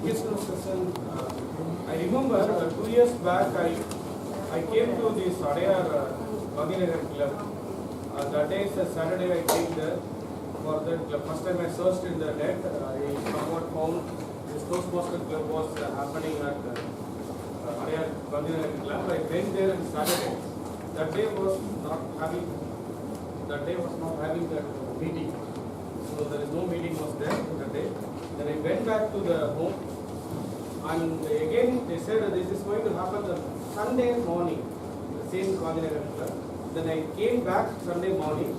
educational session. I remember 2 years back I came to the Sadayar Gandhinagar club. That day is a Saturday I came there for that club. First time I searched in the net, I somewhat found this Toastmaster club was happening at Sadayar Gandhinagar club. I went there on Saturday. That day was not having that meeting. So there is no meeting was there that day. Then I went back to the home, and again they said this is going to happen on Sunday morning, the same Gandhinagar club. Then I came back Sunday morning.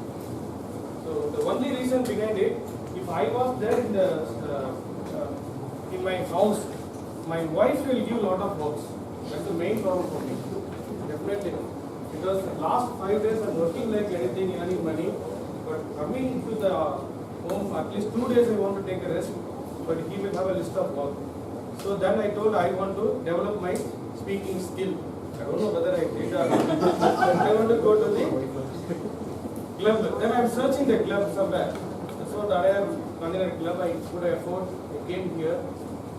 So the only reason behind it, if I was there in my house, my wife will give lot of works. That's the main problem for me. Definitely. Because the last 5 days I'm working like anything, earning money, but coming to the home, at least 2 days I want to take a rest, but he will have a list of work. So then I told I want to develop my speaking skill. I don't know whether I did or not. I want to go to the club. Then I'm searching the club somewhere. So Sadayar Gandhinagar club, I put an effort, I came here.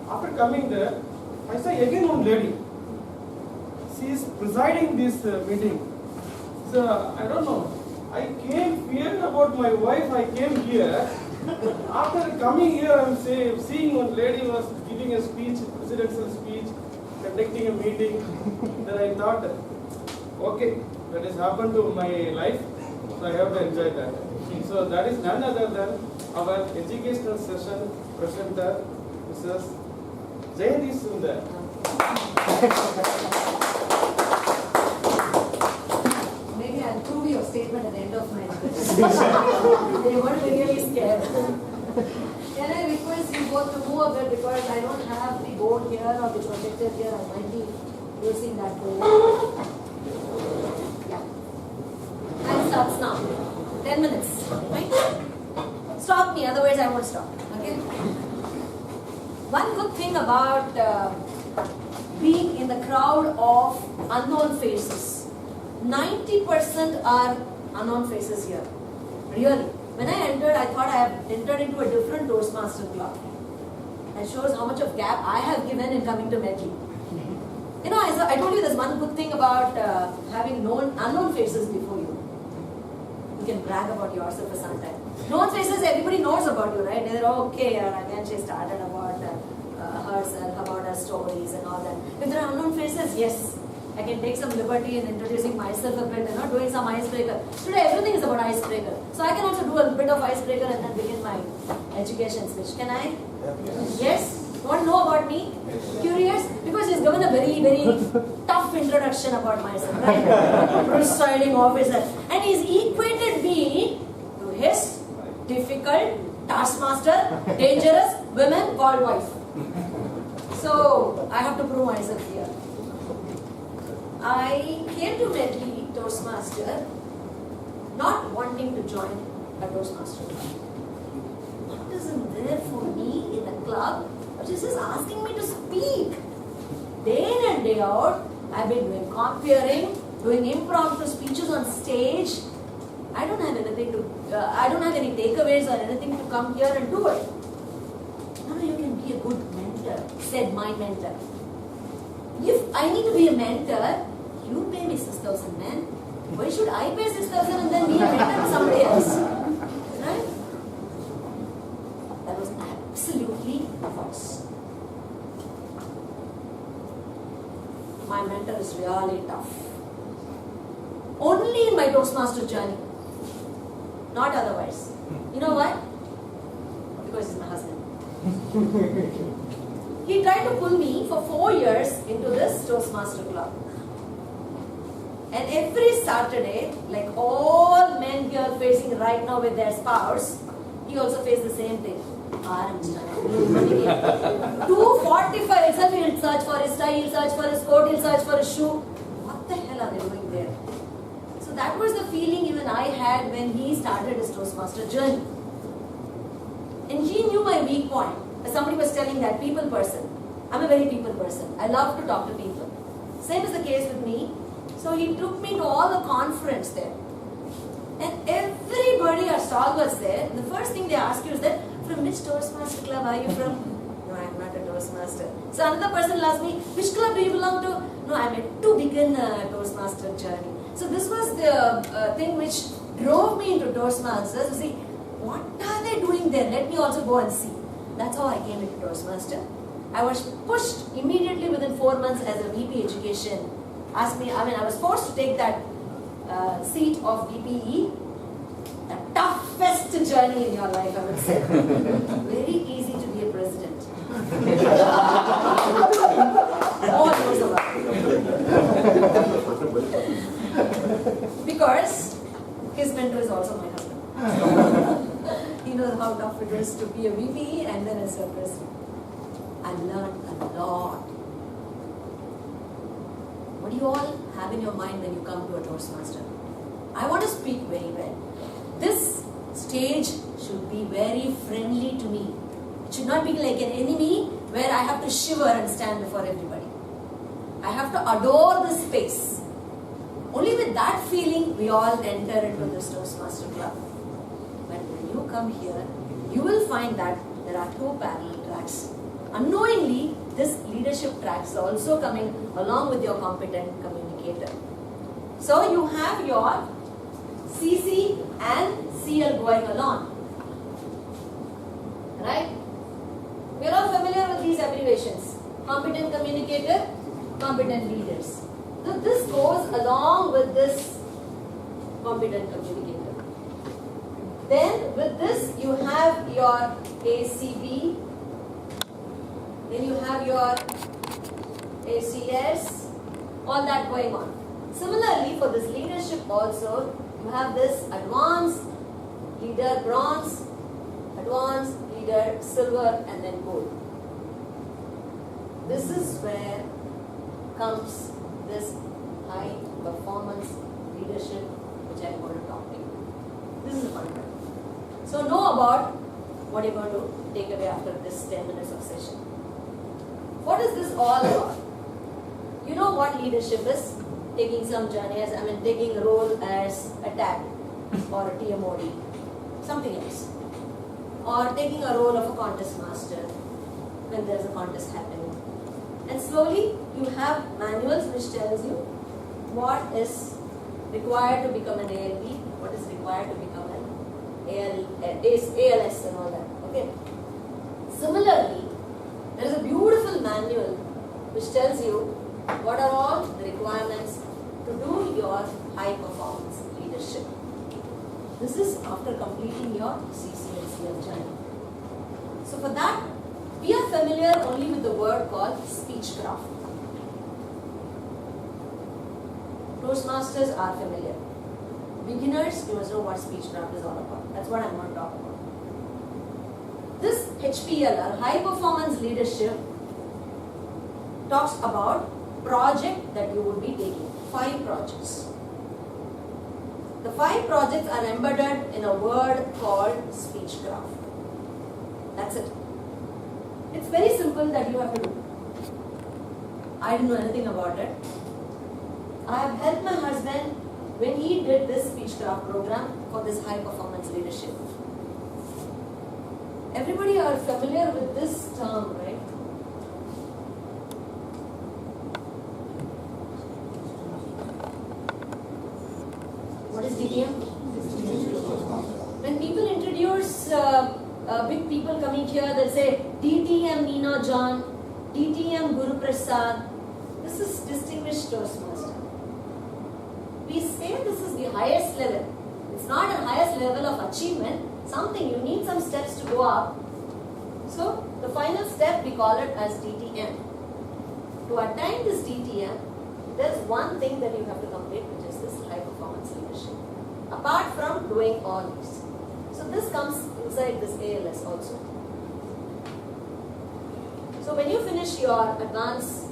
After coming there, I saw again one lady. She is presiding this meeting. So I don't know. I came here about my wife. I came here. After coming here, I'm seeing one lady was giving a speech, presidential speech, conducting a meeting. Then I thought, okay, that has happened to my life, so I have to enjoy that. So that is none other than our educational session presenter, Mrs. Jayanthi Sundar. Maybe I'll prove your statement at the end of my discussion. You're going to be really scared. Can I request you both to move a bit, because I don't have the board here or the projector here. I might be using that board. Yeah. Time starts now. 10 minutes. Right? Stop me, otherwise I won't stop. Okay? One good thing about being in the crowd of unknown faces. 90% are unknown faces here. Really. When I entered, I thought I have entered into a different Toastmaster club. It shows how much of gap I have given in coming to Medley. You know, I told you there's one good thing about having unknown faces before you. You can brag about yourself for some time. Known faces, everybody knows about you, right? They're okay, again she started about herself, about her stories and all that. If there are unknown faces, yes, I can take some liberty in introducing myself a bit, doing some icebreaker. Today everything is about icebreaker. So I can also do a bit of icebreaker and then begin my education speech. Can I? Yes? You want to know about me? Curious? Because he's given a very, very tough introduction about myself, right? Presiding officer. And he's equated me to his difficult taskmaster, dangerous women called wife. So I have to prove myself here. I came to Medley Toastmaster not wanting to join a Toastmaster club. What isn't there for me in a club which is just asking me to speak? Day in and day out, I've been doing comparing, doing impromptu speeches on stage. I don't have anything to, I don't have any takeaways or anything to come here and do it. No, you can be a good mentor, said my mentor. If I need to be a mentor, you pay me 6,000, man. Why should I pay 6,000 and then be a mentor to somebody else? Right? That was absolutely false. My mentor is really tough. Only in my Toastmaster journey. Not otherwise. You know why? Because he's my husband. He tried to pull me for 4 years into this Toastmaster club. And every Saturday, like all men here facing right now with their spouse, he also faced the same thing. 2:45 itself, he'll search for his tie, he'll search for his coat, he'll search for his shoe. What the hell are they doing there? So that was the feeling even I had when he started his Toastmaster journey. And he knew my weak point. As somebody was telling that, people person. I'm a very people person. I love to talk to people. Same is the case with me. So he took me to all the conference there. And everybody are stalwarts there. The first thing they ask you is that, from which Toastmaster club are you from? No, I'm not a Toastmaster. So another person asked me, which club do you belong to? No, I'm to begin Toastmaster journey. So this was the thing which drove me into Toastmasters. See, what are they doing there? Let me also go and see. That's how I came into Toastmaster. I was pushed immediately within 4 months as a VP education. I was forced to take that seat of VPE. The toughest journey in your life, I would say. Very easy to be a president. All knows about it. Because his mentor is also my husband. He knows how tough it is to be a VP and then as a president. I learned a lot. What do you all have in your mind when you come to a Toastmaster? I want to speak very well. This stage should be very friendly to me. It should not be like an enemy where I have to shiver and stand before everybody. I have to adore the space. Only with that feeling we all enter into this Toastmaster club. But when you come here, you will find that there are 2 parallel tracks. Unknowingly, this leadership track is also coming along with your competent communicator. So you have your CC and CL going along. Right? We are all familiar with these abbreviations. Competent communicator, competent leaders. So this goes along with this competent communicator. Then with this you have your ACB. Then you have your ACS. All that going on. Similarly, for this leadership also, you have this advanced leader bronze, advanced leader silver, and then gold. This is where comes this high performance leadership which I am going to talk to you. This is the fun part. So know about what you're going to take away after this 10 minutes of session. What is this all about? You know what leadership is? Taking some journey as, taking a role as a tag or a TMOD, something else. Or taking a role of a contest master when there's a contest happening. And slowly you have manuals which tells you what is required to become an ALP, what is required to become an ALS and all that. Okay. Similarly, there is a beautiful manual which tells you what are all the requirements to do your high performance leadership. This is after completing your CCLCL journey. So for that, we are familiar only with the word called speechcraft. Toastmasters are familiar. Beginners, you must know what speechcraft is all about. That's what I'm going to talk about. This HPL, high performance leadership, talks about project that you would be taking. 5 projects. The 5 projects are embedded in a word called speechcraft. That's it. It's very simple that you have to do. I didn't know anything about it. I have helped my husband when he did this speechcraft program for this high performance leadership. Everybody are familiar with this term, right? What is DTM? When people introduce big people coming here, they'll say DTM Nina John, DTM Guru Prasad. This is distinguished Toastmaster. We say this is the highest level. It's not the highest level of achievement. Something, you need some steps to go up. So the final step we call it as DTM. To attain this DTM, there's one thing that you have to complete, which is this high performance leadership. Apart from doing all these. So this comes inside this ALS also. So when you finish your advanced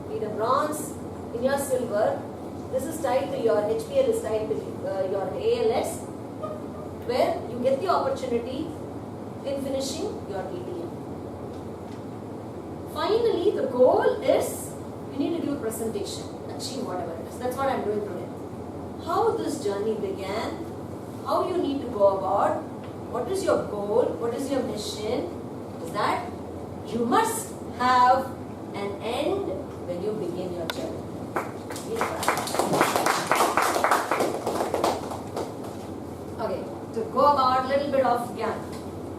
leader bronze, in your silver, this is tied to your HPL is tied to your ALS, where you get the opportunity in finishing your DTM. Finally, the goal is you need to do a presentation, achieve whatever it is. That's what I'm doing today. How this journey began, how you need to go about, what is your goal, what is your mission, is that you must have and end when you begin your journey. Okay, to go about a little bit of Gyan.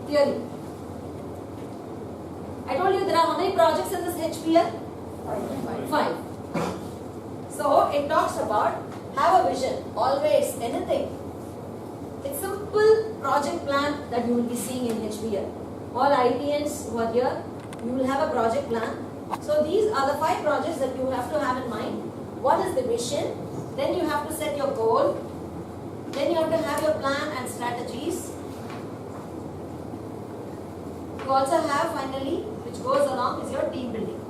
Theory. I told you there are how many projects in this HPL? 5. So it talks about have a vision, always, anything. It's simple project plan that you will be seeing in HPL. All ITNs who are here, you will have a project plan. So these are the 5 projects that you have to have in mind. What is the vision? Then you have to set your goal. Then you have to have your plan and strategies. You also have finally, which goes along, is your team building.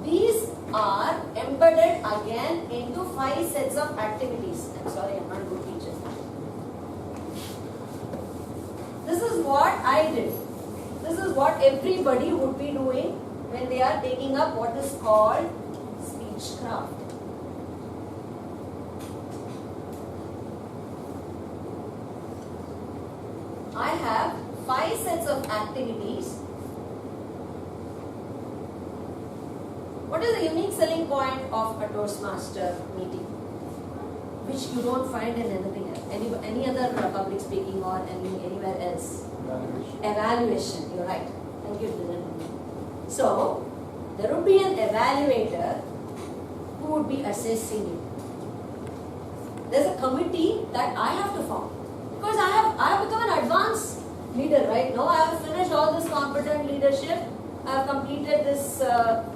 These are embedded again into 5 sets of activities. I'm sorry, I'm not a good teacher. This is what I did. This is what everybody would be doing when they are taking up what is called speechcraft. I have 5 sets of activities. What is the unique selling point of a Toastmaster meeting, which you don't find in anything else, any other public speaking or anywhere else? Evaluation. You're right. Thank you, Dylan. So there would be an evaluator who would be assessing you. There's a committee that I have to form because I have become an advanced leader right now. I have finished all this competent leadership. I have completed this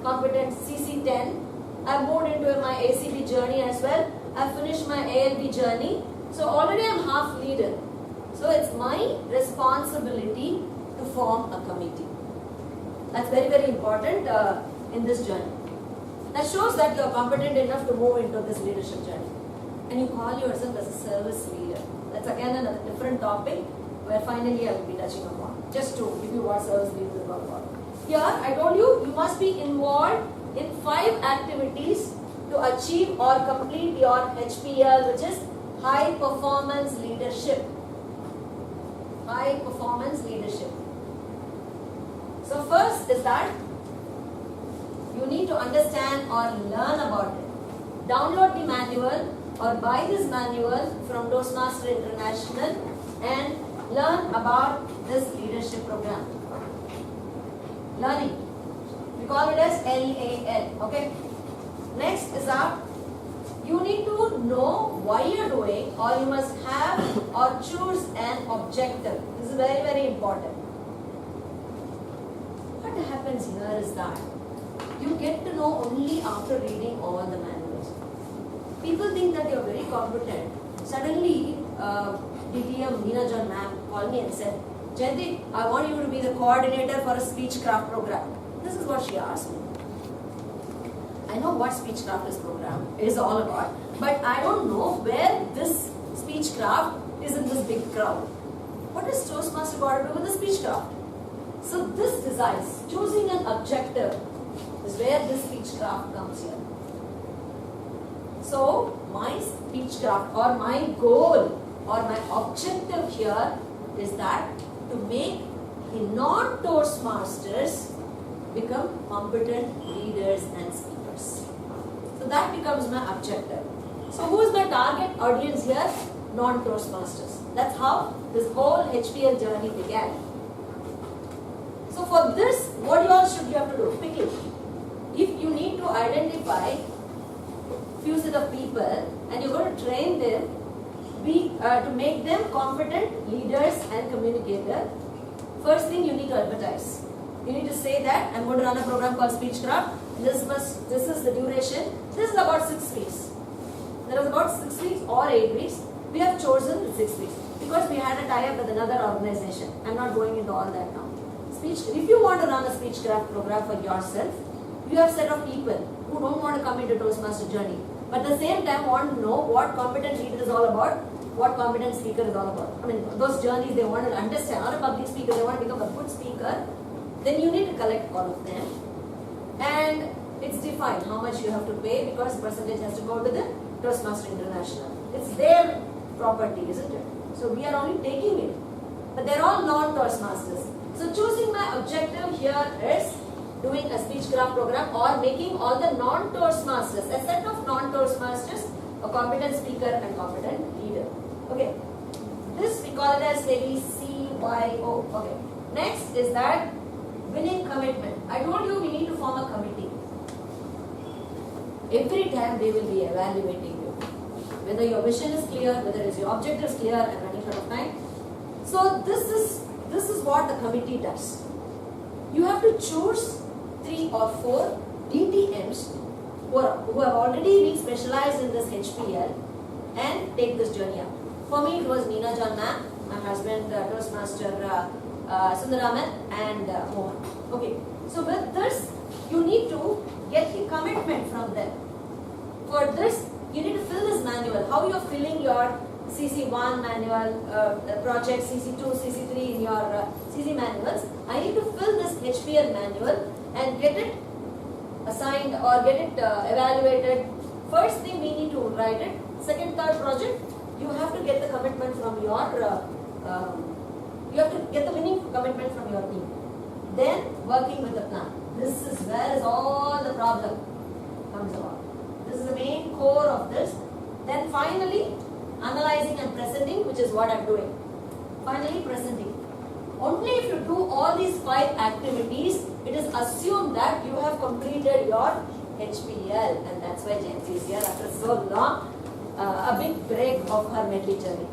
competent CC10. I have moved into my ACB journey as well. I have finished my ALB journey. So already I am half leader. So it's my responsibility to form a committee. That's very, very important in this journey. That shows that you are competent enough to move into this leadership journey. And you call yourself as a service leader. That's again a different topic where finally I will be touching upon. Just to give you what service leader is all about. Here I told you must be involved in 5 activities to achieve or complete your HPL, which is high performance leadership. High performance leadership. So first is that you need to understand or learn about it. Download the manual or buy this manual from Toastmaster International and learn about this leadership program. Learning. We call it as LAL. Okay. Next is that you need to know why you're doing, or you must have or choose an objective. This is very, very important. What happens here is that you get to know only after reading all the manuals. People think that you're very competent. Suddenly, DTM Meena John ma'am called me and said, Jayanthi, I want you to be the coordinator for a speechcraft program. This is what she asked me. I know what speechcraft is program is all about, but I don't know where this speechcraft is in this big crowd. What is Toastmaster got to do with the speechcraft? So this decides, choosing an objective is where this speechcraft comes here. So my speechcraft or my goal or my objective here is that to make the non-Toastmasters become competent leaders and speakers. So that becomes my objective. So who is my target audience here? Non-Toastmasters. That's how this whole HPL journey began. So for this, what you all should you have to do? Quickly. If you need to identify few set of people and you're going to train them to make them competent leaders and communicators, first thing you need to advertise. You need to say that I'm going to run a program called Speechcraft. This is the duration. This is about 6 weeks. There was about 6 weeks or 8 weeks. We have chosen 6 weeks because we had a tie-up with another organization. I'm not going into all that now. If you want to run a Speechcraft program for yourself, you have a set of people who don't want to come into Toastmaster journey, but at the same time want to know what competent leader is all about, what competent speaker is all about. I mean, those journeys they want to understand, or a public speaker, they want to become a good speaker, then you need to collect all of them. And it's defined how much you have to pay because percentage has to go to the Toastmaster International. It's their property, isn't it? So we are only taking it. But they're all non-Toastmasters. So choosing my objective here is doing a speechcraft program or making all the non-Toastmasters, a set of non-Toastmasters, a competent speaker and competent leader. Okay. This we call it as maybe CYO. Okay. Next is that winning commitment. I told you we need to form a committee. Every time they will be evaluating you. Whether your vision is clear, whether your objective is clear, and running out of time. So this is what the committee does. You have to choose 3 or 4 DTMs who have already been specialized in this HPL and take this journey up. For me, it was Neena John ma'am, my husband, Toastmaster Sundaraman, and Mohan. Okay, so with this, you need to get the commitment from them. For this, you need to fill this manual. How you're filling your CC1 manual, project CC2, CC3 in your CC manuals. I need to fill this HPL manual and get it assigned or get it evaluated. First thing we need to write it. Second, third project, you have to get the commitment from your, you have to get the winning commitment from your team. Then working with the plan. This is where is all the problem comes about. This is the main core of this. Then finally, analyzing and presenting, which is what I'm doing. Finally, presenting. Only if you do all these 5 activities, it is assumed that you have completed your HPL, and that's why Jayanthi is here after so long, a big break of her mental journey.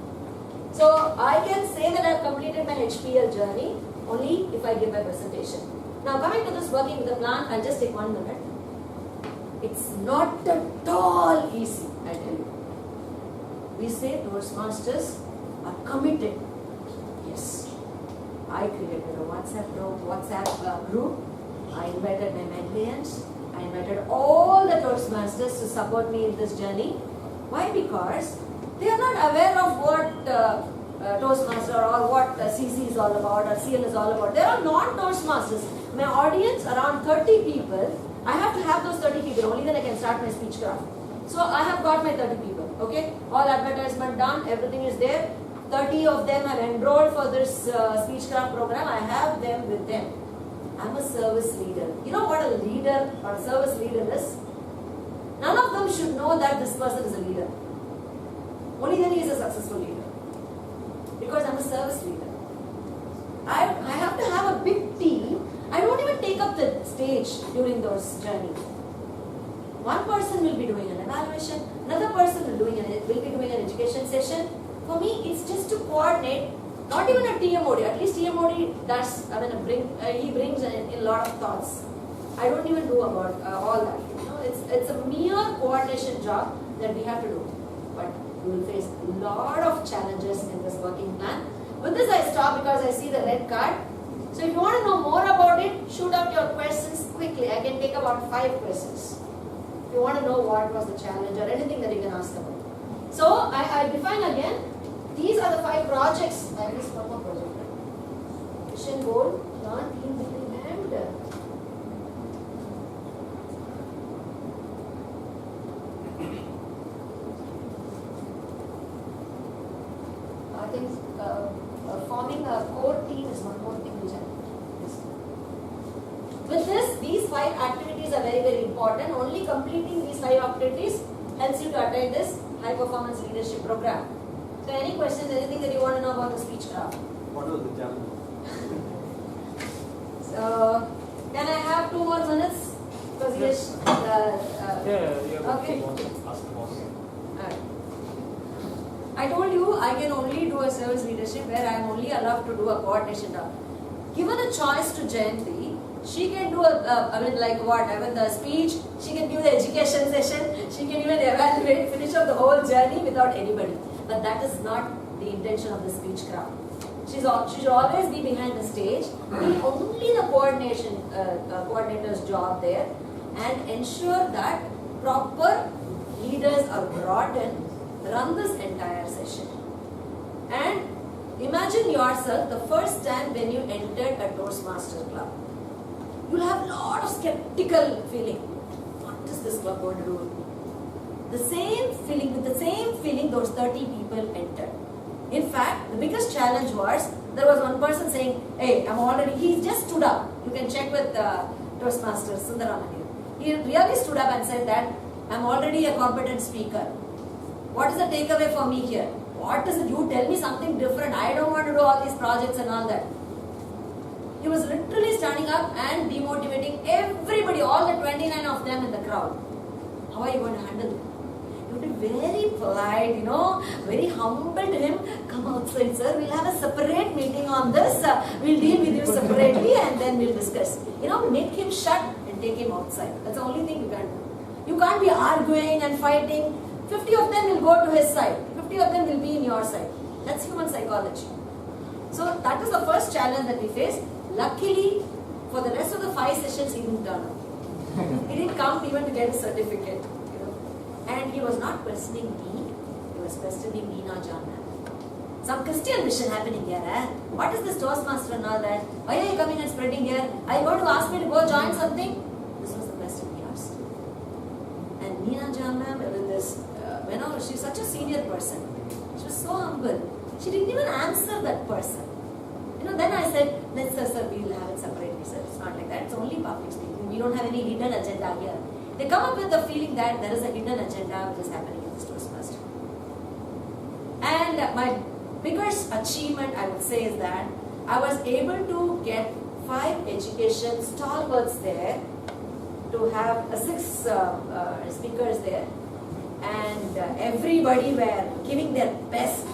So I can say that I have completed my HPL journey only if I give my presentation. Now coming to this working with the plan, I'll just take 1 minute. It's not at all easy, I tell you. We say Toastmasters are committed. Yes. I created a WhatsApp group. I invited my mentees. I invited all the Toastmasters to support me in this journey. Why? Because they are not aware of what Toastmaster or what CC is all about or CL is all about. They are non-Toastmasters. My audience, around 30 people, I have to have those 30 people, only then I can start my speechcraft. So I have got my 30 people, okay? All advertisement done, everything is there. 30 of them have enrolled for this speechcraft program. I have them with them. I'm a service leader. You know what a leader or a service leader is? None of them should know that this person is a leader. Only then he is a successful leader. Because I'm a service leader. I have to have a big team. I don't even take up the stage during those journeys. One person will be doing an evaluation, another person will be doing an education session. For me, it's just to coordinate, not even a TMOD. At least TMOD does, he brings in a lot of thoughts. I don't even do about all that. You know, it's a mere coordination job that we have to do. But we will face a lot of challenges in this working plan. With this, I stop because I see the red card. So if you want to know more about it, shoot out your questions quickly. I can take about 5 questions. If you want to know what was the challenge or anything that you can ask about. So I define again. These are the 5 projects. I missed one more project. Right? Vision, goal, plan, team building, and I think forming a core team is one more thing which I missed. With this, these 5 activities are very, very important. Only completing these 5 activities helps you to attain this high performance leadership program. So any questions, anything that you want to know about the speechcraft? What was the challenge? So, can I have 2 more minutes? Because yes. Okay. Ask the boss. I told you I can only do a service leadership where I am only allowed to do a coordination job. Given a choice to Jayanthi, she can do the speech, she can give the education session, she can even evaluate, finish up the whole journey without anybody. But that is not the intention of the speechcraft. She should always be behind the stage, be only the coordinator's job there, and ensure that proper leaders are brought in, run this entire session. And imagine yourself the first time when you entered a Toastmasters club. You'll have a lot of skeptical feeling. What is this club going to do with me? With the same feeling, those 30 people entered. In fact, the biggest challenge was, there was one person saying, hey, he just stood up. You can check with Toastmaster Sundaramani. He really stood up and said that I'm already a competent speaker. What is the takeaway for me here? What is it? You tell me something different. I don't want to do all these projects and all that. He was literally standing up and demotivating everybody, all the 29 of them in the crowd. How are you going to handle it? You would be very polite, very humble to him. Come outside, sir. We'll have a separate meeting on this. We'll deal with you separately and then we'll discuss. Make him shut and take him outside. That's the only thing you can do. You can't be arguing and fighting. 50 of them will go to his side. 50 of them will be in your side. That's human psychology. So that is the first challenge that we faced. Luckily, for the rest of the 5 sessions, he didn't turn up. He didn't come even to get a certificate. And he was not questioning me. He was questioning Neena Jana. Some Christian mission happening here. What is this Toastmaster and all that? Why are you coming and spreading here? Are you going to ask me to go join something? This was the question he asked. And Neena Jana, with this, she's such a senior person. She was so humble. She didn't even answer that person. Then I said, let's sir, we'll have it separately, sir. It's not like that. It's only public speaking. We don't have any hidden agenda here. They come up with the feeling that there is a hidden agenda which is happening in this Toastmaster. And my biggest achievement, I would say, is that I was able to get 5 education stalwarts there, to have 6 speakers there, and everybody were giving their best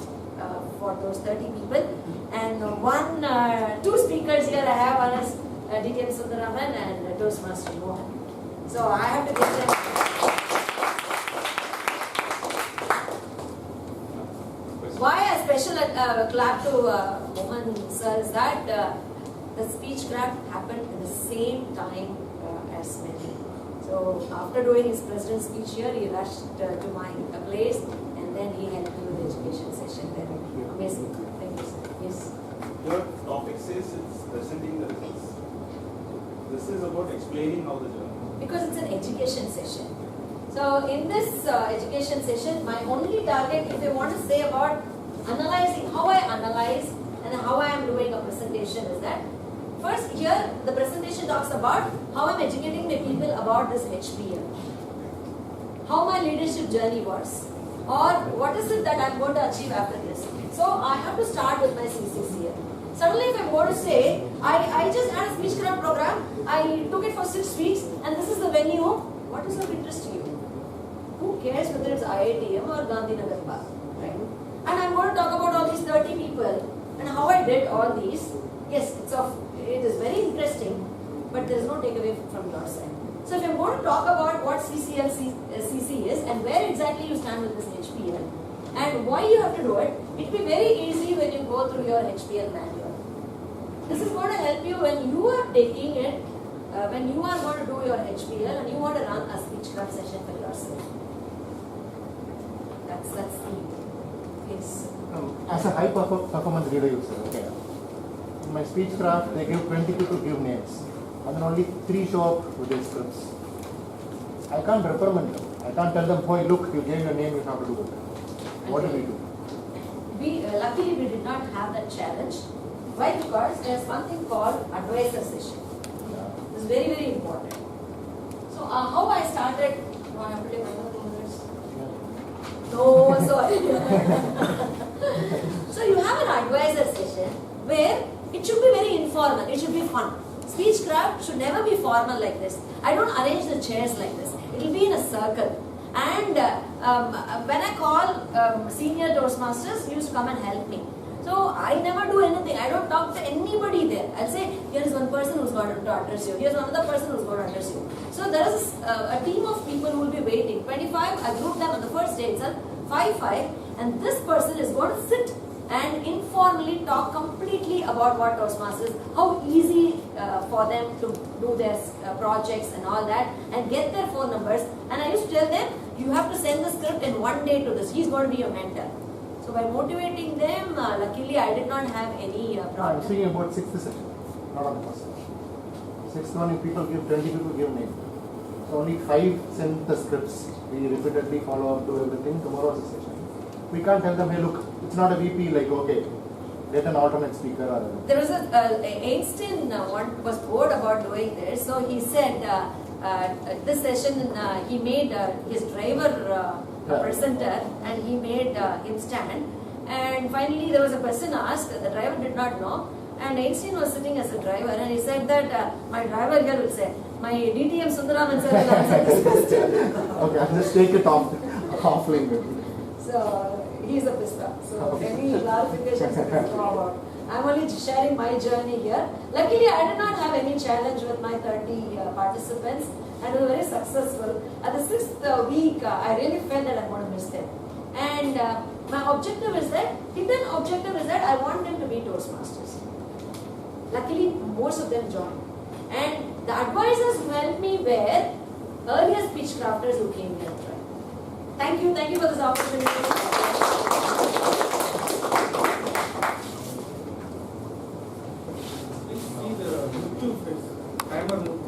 for those 30 people. And 2 speakers here I have, one is DTM Sundaraman and Toastmaster Mohan. So I have to give them. Why a special clap to Mohan sir is that the speechcraft happened at the same time as me. So after doing his president's speech here, he rushed to my place and then he helped me with the education session there. Amazing. Thank you, sir. Yes. Your topic says it's presenting the results. This is about explaining how the journey. Because it's an education session. So in this education session, my only target, if I want to say about analyzing, how I analyze and how I am doing a presentation is that, first here the presentation talks about how I'm educating the people about this HPL. How my leadership journey was. Or what is it that I'm going to achieve after this. So I have to start with my CCC here. Suddenly if I'm going to say, I just had a speechcraft program, I took it for 6 weeks and this is the venue, what is of interest to you? Who cares whether it's IITM or Gandhinagar Park, right? And I'm going to talk about all these 30 people and how I did all these. Yes, it is very interesting, but there is no takeaway from your side. So if I'm going to talk about what CC is and where exactly you stand with this HPL and why you have to do it, it will be very easy when you go through your HPL manual. This is going to help you when you are taking it, when you are going to do your HPL and you want to run a speechcraft session for yourself. That's the case. As a high performance leader, you say, okay. In my speechcraft, they give 20 people give names, and then only 3 show up with their scripts. I can't reprimand them. I can't tell them, "Boy, look, you gave your name, you have to do it." What do we do? Luckily, we did not have that challenge. Why? Because there's one thing called advisor session. This is very, very important. So, how I started, do I have to take another 2 minutes? No, sorry. So, you have an advisor session where it should be very informal, it should be fun. Speechcraft should never be formal like this. I don't arrange the chairs like this. It will be in a circle. And when I call senior Toastmasters, he used to come and help me. So I never do anything. I don't talk to anybody there. I'll say, here is one person who's going to address you. Here's another person who's going to address you. So there is a team of people who will be waiting. 25, I grouped them on the first day itself, 5, and this person is going to sit and informally talk completely about what Toastmasters, how easy for them to do their projects and all that, and get their phone numbers. And I used to tell them, you have to send the script in 1 day to this. He's going to be your mentor. So by motivating them, luckily I did not have any problem. I'm saying about 6th session, not on the first session. 6th one, if people give 20 people give name. So only 5 send the scripts. We repeatedly follow up, do everything. Tomorrow's the session. We can't tell them, hey, look, it's not a VP, like, okay, get an alternate speaker or There was Einstein was bored about doing this, so he said this session he made his driver a presenter and he made him stand. And finally there was a question asked, the driver did not know, and Einstein was sitting as a driver and he said that my driver here will say, my DTM Sundaraman sir will answer this question. Okay, I'll just take it offline maybe. So he's a pista. So any clarifications you can throw about. I'm only sharing my journey here. Luckily, I did not have any challenge with my 30 participants and we were very successful. At the 6th week, I really felt that I'm going to miss them. And my objective is that, hidden objective is that I want them to be Toastmasters. Luckily, most of them joined. And the advisors who helped me were earlier speech crafters who came here. Thank you for this opportunity. Please see the YouTube face. Timer